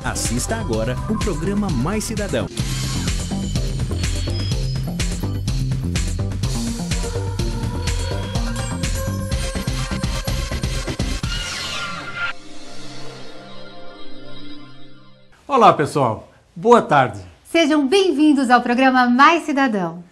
Assista agora o programa Mais Cidadão. Olá pessoal, boa tarde. Sejam bem-vindos ao programa Mais Cidadão.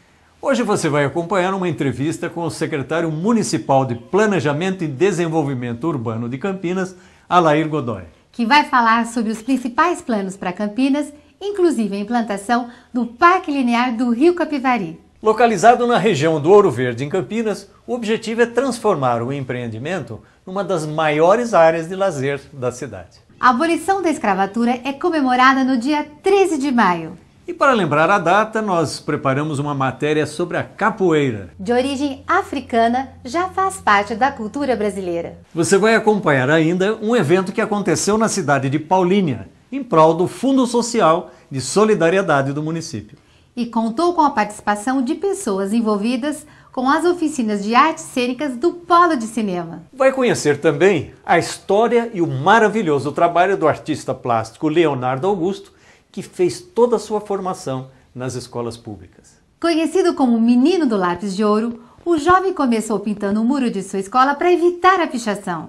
Hoje você vai acompanhar uma entrevista com o secretário municipal de Planejamento e Desenvolvimento Urbano de Campinas, Alair Godoy, que vai falar sobre os principais planos para Campinas, inclusive a implantação do Parque Linear do Rio Capivari. Localizado na região do Ouro Verde, em Campinas, o objetivo é transformar o empreendimento numa das maiores áreas de lazer da cidade. A abolição da escravatura é comemorada no dia 13 de maio. E para lembrar a data, nós preparamos uma matéria sobre a capoeira. De origem africana, já faz parte da cultura brasileira. Você vai acompanhar ainda um evento que aconteceu na cidade de Paulínia, em prol do Fundo Social de Solidariedade do município. E contou com a participação de pessoas envolvidas com as oficinas de artes cênicas do Polo de Cinema. Vai conhecer também a história e o maravilhoso trabalho do artista plástico Leonardo Augusto, que fez toda a sua formação nas escolas públicas. Conhecido como Menino do Lápis de Ouro, o jovem começou pintando o muro de sua escola para evitar a pichação.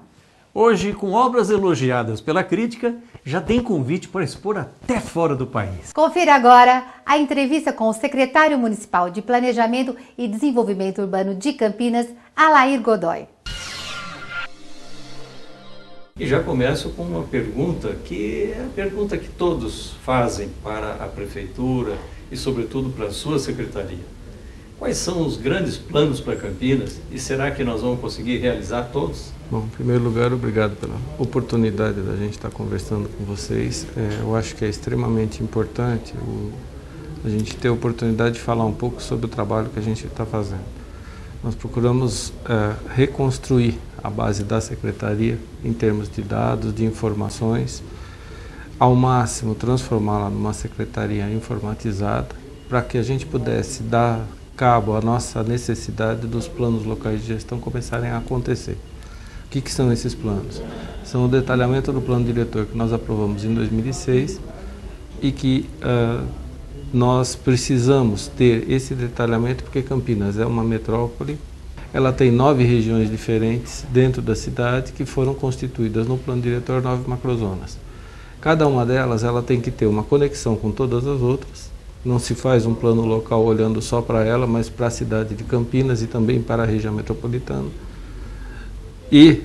Hoje, com obras elogiadas pela crítica, já tem convite para expor até fora do país. Confira agora a entrevista com o secretário municipal de Planejamento e Desenvolvimento Urbano de Campinas, Alair Godoy. E já começo com uma pergunta que é a pergunta que todos fazem para a prefeitura e sobretudo para a sua secretaria. Quais são os grandes planos para Campinas e será que nós vamos conseguir realizar todos? Bom, em primeiro lugar, obrigado pela oportunidade da gente estar conversando com vocês. Eu acho que é extremamente importante a gente ter a oportunidade de falar um pouco sobre o trabalho que a gente está fazendo. Nós procuramos reconstruir a base da secretaria em termos de dados, de informações, ao máximo transformá-la numa secretaria informatizada para que a gente pudesse dar cabo à nossa necessidade dos planos locais de gestão começarem a acontecer. O que são esses planos? São o detalhamento do plano diretor que nós aprovamos em 2006 e que nós precisamos ter esse detalhamento porque Campinas é uma metrópole, ela tem 9 regiões diferentes dentro da cidade que foram constituídas no plano diretor 9 macrozonas. Cada uma delas ela tem que ter uma conexão com todas as outras. Não se faz um plano local olhando só para ela, mas para a cidade de Campinas e também para a região metropolitana. E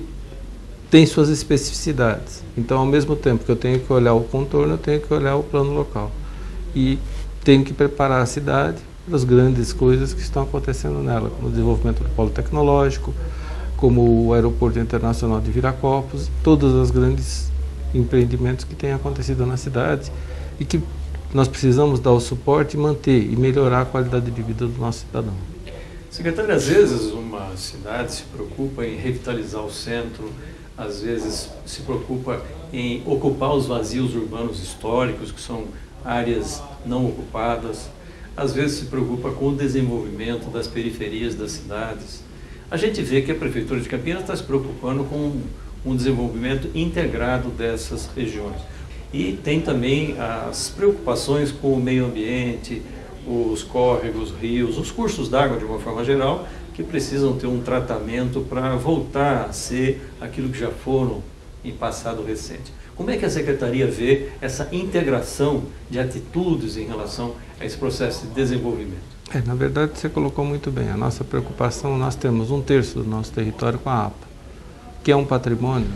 tem suas especificidades. Então, ao mesmo tempo que eu tenho que olhar o contorno, eu tenho que olhar o plano local. E tenho que preparar a cidade para as grandes coisas que estão acontecendo nela, como o desenvolvimento do polo tecnológico, como o aeroporto internacional de Viracopos, todos os grandes empreendimentos que têm acontecido na cidade e que nós precisamos dar o suporte e manter e melhorar a qualidade de vida do nosso cidadão. Secretário, às vezes uma cidade se preocupa em revitalizar o centro, às vezes se preocupa em ocupar os vazios urbanos históricos, que são áreas não ocupadas, às vezes se preocupa com o desenvolvimento das periferias das cidades. A gente vê que a Prefeitura de Campinas está se preocupando com um desenvolvimento integrado dessas regiões. E tem também as preocupações com o meio ambiente, os córregos, rios, os cursos d'água de uma forma geral, que precisam ter um tratamento para voltar a ser aquilo que já foram em passado recente. Como é que a Secretaria vê essa integração de atitudes em relação a esse processo de desenvolvimento? Na verdade, você colocou muito bem. A nossa preocupação, nós temos 1/3 do nosso território com a APA, que é um patrimônio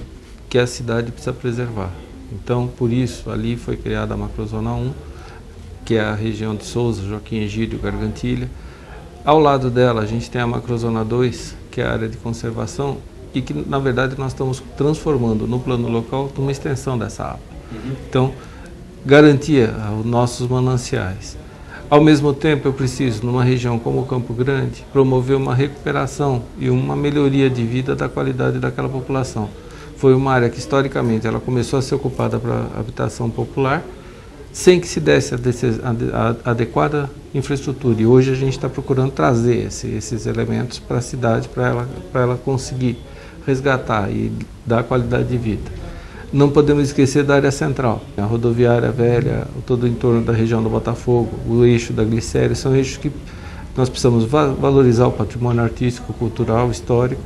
que a cidade precisa preservar. Então, por isso, ali foi criada a Macrozona 1, que é a região de Souza, Joaquim Egídio, Gargantilha. Ao lado dela, a gente tem a Macrozona 2, que é a área de conservação, e que, na verdade, nós estamos transformando no plano local numa extensão dessa APA. Então, garantia aos nossos mananciais. Ao mesmo tempo, eu preciso, numa região como o Campo Grande, promover uma recuperação e uma melhoria de vida da qualidade daquela população. Foi uma área que, historicamente, ela começou a ser ocupada para habitação popular, sem que se desse a adequada infraestrutura. E hoje a gente está procurando trazer esses elementos para a cidade, para ela conseguir resgatar e dar qualidade de vida. Não podemos esquecer da área central, a rodoviária velha, todo o entorno da região do Botafogo, o eixo da Glicério, são eixos que nós precisamos valorizar o patrimônio artístico, cultural, histórico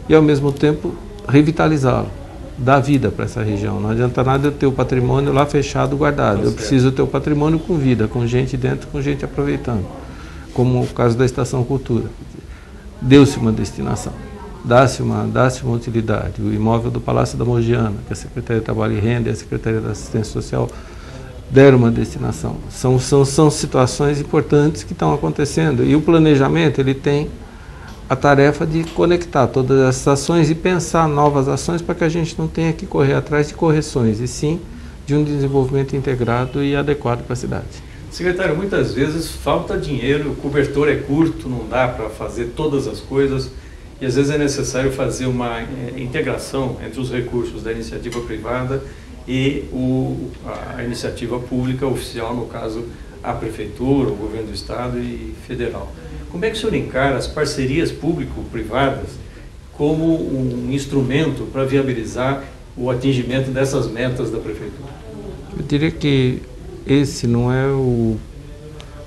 e ao mesmo tempo revitalizá-lo, dar vida para essa região. Não adianta nada eu ter o patrimônio lá fechado, guardado, eu preciso ter o patrimônio com vida, com gente dentro, com gente aproveitando, como o caso da Estação Cultura. Deu-se uma destinação. Dá-se uma utilidade. O imóvel do Palácio da Mogiana, que a Secretaria de Trabalho e Renda e a Secretaria da Assistência Social deram uma destinação. São situações importantes que estão acontecendo. E o planejamento, ele tem a tarefa de conectar todas essas ações e pensar novas ações para que a gente não tenha que correr atrás de correções, e sim de um desenvolvimento integrado e adequado para a cidade. Secretário, muitas vezes falta dinheiro, o cobertor é curto, não dá para fazer todas as coisas. E às vezes é necessário fazer uma integração entre os recursos da iniciativa privada e a iniciativa pública oficial, no caso a Prefeitura, o Governo do Estado e Federal. Como é que o senhor encara as parcerias público-privadas como um instrumento para viabilizar o atingimento dessas metas da Prefeitura? Eu diria que esse não é o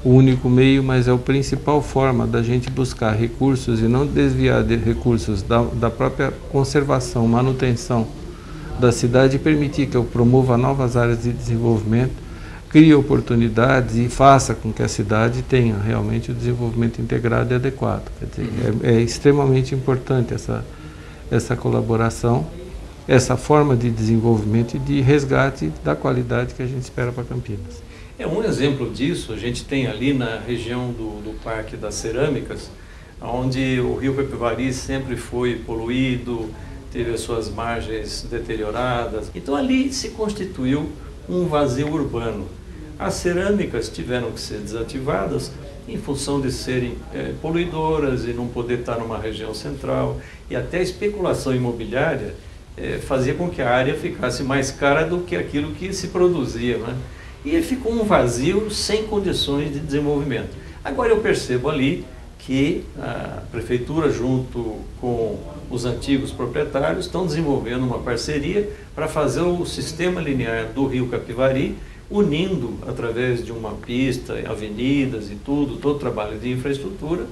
único meio, mas é a principal forma da gente buscar recursos e não desviar de recursos da própria conservação, manutenção da cidade e permitir que eu promova novas áreas de desenvolvimento, crie oportunidades e faça com que a cidade tenha realmente o desenvolvimento integrado e adequado. Quer dizer, é extremamente importante essa colaboração, essa forma de desenvolvimento e de resgate da qualidade que a gente espera para Campinas. Um exemplo disso, a gente tem ali na região do Parque das Cerâmicas, onde o rio Capivari sempre foi poluído, teve as suas margens deterioradas. Então ali se constituiu um vazio urbano. As cerâmicas tiveram que ser desativadas em função de serem poluidoras e não poder estar numa região central. E até a especulação imobiliária fazia com que a área ficasse mais cara do que aquilo que se produzia, né? E ficou um vazio sem condições de desenvolvimento. Agora eu percebo ali que a Prefeitura, junto com os antigos proprietários, estão desenvolvendo uma parceria para fazer o sistema linear do rio Capivari, unindo através de uma pista, avenidas e todo o trabalho de infraestrutura,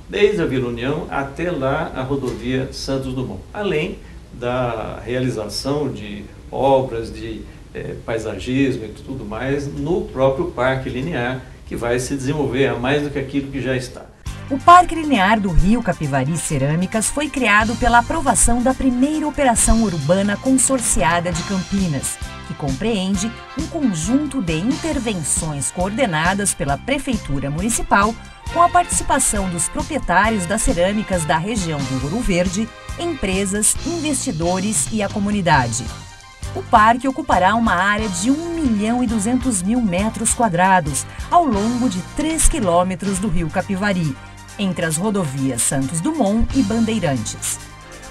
desde a Vila União até lá a rodovia Santos Dumont, além da realização de obras de paisagismo e tudo mais no próprio Parque Linear, que vai se desenvolver a mais do que aquilo que já está. O Parque Linear do Rio Capivari Cerâmicas foi criado pela aprovação da primeira operação urbana consorciada de Campinas, que compreende um conjunto de intervenções coordenadas pela Prefeitura Municipal, com a participação dos proprietários das cerâmicas da região do Ouro Verde, empresas, investidores e a comunidade. O parque ocupará uma área de 1.200.000 metros quadrados ao longo de 3 quilômetros do rio Capivari, entre as rodovias Santos Dumont e Bandeirantes.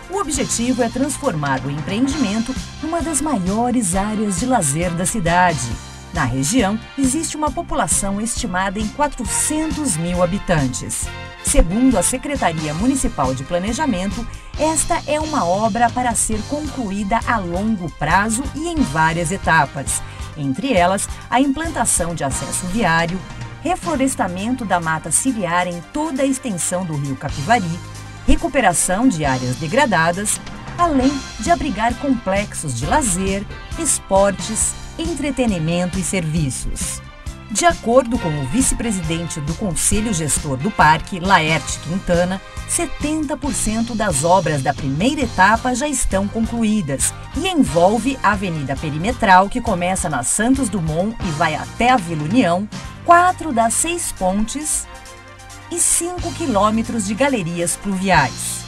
O objetivo é transformar o empreendimento numa das maiores áreas de lazer da cidade. Na região, existe uma população estimada em 400.000 habitantes. Segundo a Secretaria Municipal de Planejamento, esta é uma obra para ser concluída a longo prazo e em várias etapas, entre elas a implantação de acesso viário, reflorestamento da mata ciliar em toda a extensão do rio Capivari, recuperação de áreas degradadas, além de abrigar complexos de lazer, esportes, entretenimento e serviços. De acordo com o vice-presidente do Conselho Gestor do Parque, Laerte Quintana, 70% das obras da primeira etapa já estão concluídas e envolve a Avenida Perimetral, que começa na Santos Dumont e vai até a Vila União, 4 das 6 pontes e 5 quilômetros de galerias pluviais.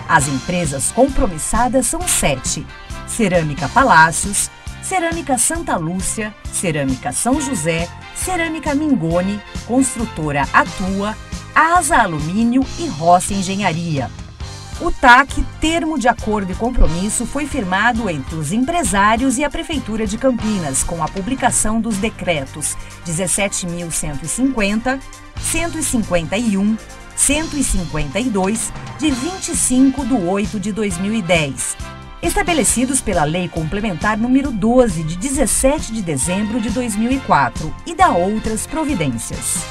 As empresas compromissadas são 7: Cerâmica Palácios, Cerâmica Santa Lúcia, Cerâmica São José, Cerâmica Mingoni, Construtora Atua, Asa Alumínio e Rossi Engenharia. O TAC, Termo de Acordo e Compromisso, foi firmado entre os empresários e a Prefeitura de Campinas, com a publicação dos decretos 17.150, 151, 152, de 25/8/2010, estabelecidos pela Lei Complementar número 12, de 17 de dezembro de 2004, e da outras providências.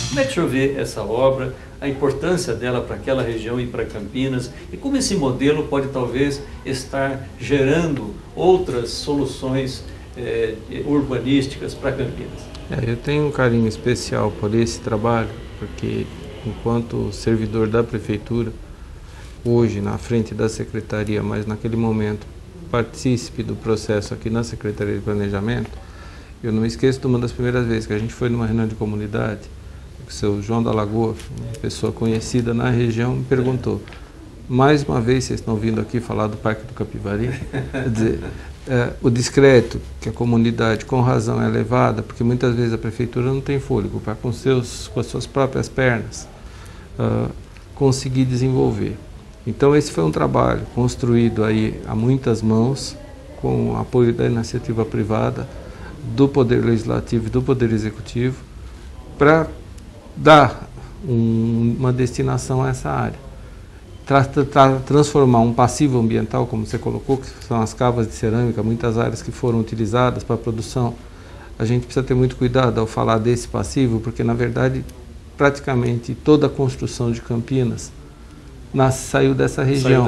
Como é que o senhor vê essa obra, a importância dela para aquela região e para Campinas, e como esse modelo pode talvez estar gerando outras soluções urbanísticas para Campinas? Eu tenho um carinho especial por esse trabalho, porque enquanto servidor da Prefeitura, hoje na frente da Secretaria, mas naquele momento partícipe do processo aqui na Secretaria de Planejamento, eu não esqueço de uma das primeiras vezes que a gente foi numa reunião de comunidade, o seu João da Lagoa, uma pessoa conhecida na região, me perguntou: mais uma vez vocês estão vindo aqui falar do Parque do Capivari? Quer dizer, o descrédito que a comunidade, com razão, é levada, porque muitas vezes a Prefeitura não tem fôlego para com as suas próprias pernas conseguir desenvolver. Então esse foi um trabalho construído aí a muitas mãos, com o apoio da iniciativa privada, do Poder Legislativo e do Poder Executivo, para dar uma destinação a essa área. Transformar um passivo ambiental, como você colocou, que são as cavas de cerâmica, muitas áreas que foram utilizadas para a produção. A gente precisa ter muito cuidado ao falar desse passivo, porque na verdade praticamente toda a construção de Campinas saiu dessa região.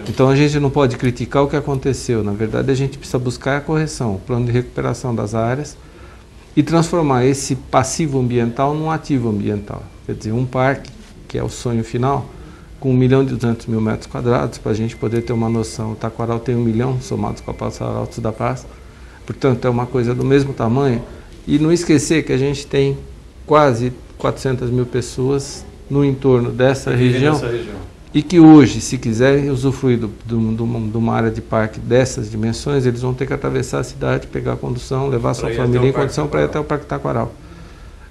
Então a gente não pode criticar o que aconteceu, na verdade a gente precisa buscar a correção, o plano de recuperação das áreas, e transformar esse passivo ambiental num ativo ambiental. Quer dizer, um parque, que é o sonho final, com 1.200.000 metros quadrados, para a gente poder ter uma noção. O Taquaral tem 1 milhão, somados com a Praça Altos da Praça, portanto é uma coisa do mesmo tamanho. E não esquecer que a gente tem quase 400.000 pessoas no entorno dessa região, e que hoje, se quiserem usufruir de uma área de parque dessas dimensões, eles vão ter que atravessar a cidade, pegar a condução, levar sua família em condição para ir até o Parque Taquaral.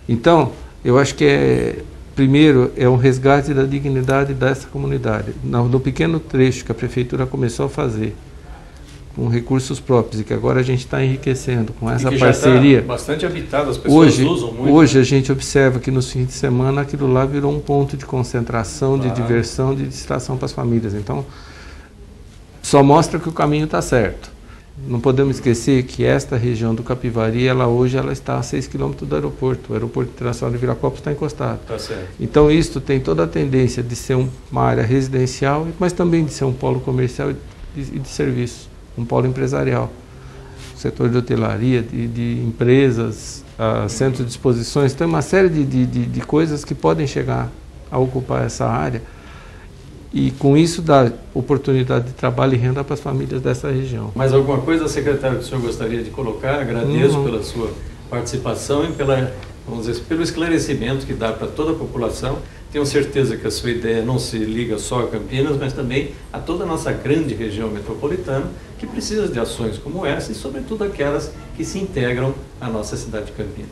Então, eu acho que primeiro é um resgate da dignidade dessa comunidade. No pequeno trecho que a Prefeitura começou a fazer, com recursos próprios, e que agora a gente está enriquecendo com essa parceria. Já está bastante habitado, as pessoas usam muito. Hoje a gente observa que nos fins de semana aquilo lá virou um ponto de concentração, de diversão, de distração para as famílias. Então, só mostra que o caminho está certo. Não podemos esquecer que esta região do Capivari, hoje ela está a 6 quilômetros do aeroporto. O aeroporto internacional de Viracopos está encostado. Tá certo. Então isso tem toda a tendência de ser uma área residencial, mas também de ser um polo comercial e de serviços, um polo empresarial. O setor de hotelaria, de empresas, centros de exposições, tem uma série de coisas que podem chegar a ocupar essa área. E com isso dá oportunidade de trabalho e renda para as famílias dessa região. Mais alguma coisa, secretário, que o senhor gostaria de colocar? Agradeço pela sua participação e pelo esclarecimento que dá para toda a população. Tenho certeza que a sua ideia não se liga só a Campinas, mas também a toda a nossa grande região metropolitana, que precisa de ações como essa e, sobretudo, aquelas que se integram à nossa cidade de Campinas.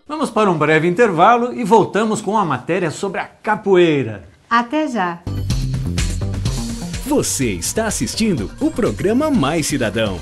Vamos para um breve intervalo e voltamos com a matéria sobre a capoeira. Até já! Você está assistindo o programa Mais Cidadão.